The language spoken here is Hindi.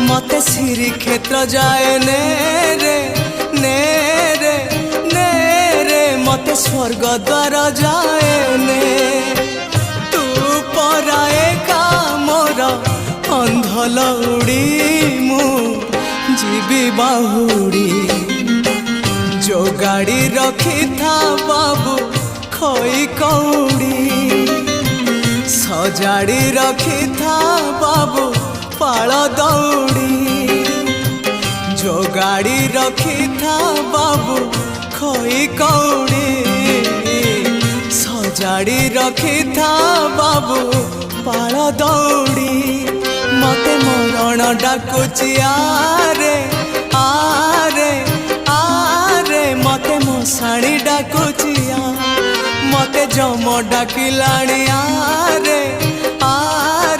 मते श्री क्षेत्र जाए ने रे ने रे ने रे मते स्वर्ग द्वार जाए ने तू पराए का मोर अंधलौड़ी मु जीवी बाहुड़ी जो गाड़ी रखी था बाबू खई कौड़ी सजाड़ी रखी था बाबू पाल दौड़ी जो गाड़ी रखी था बाबू खई कौड़ी सजाड़ी रखी था बाबू पाल दौड़ी मते मरण डाकुची आरे आरे आरे मते मशाणी डाकुची मते जम डाकिलाणी आरे आरे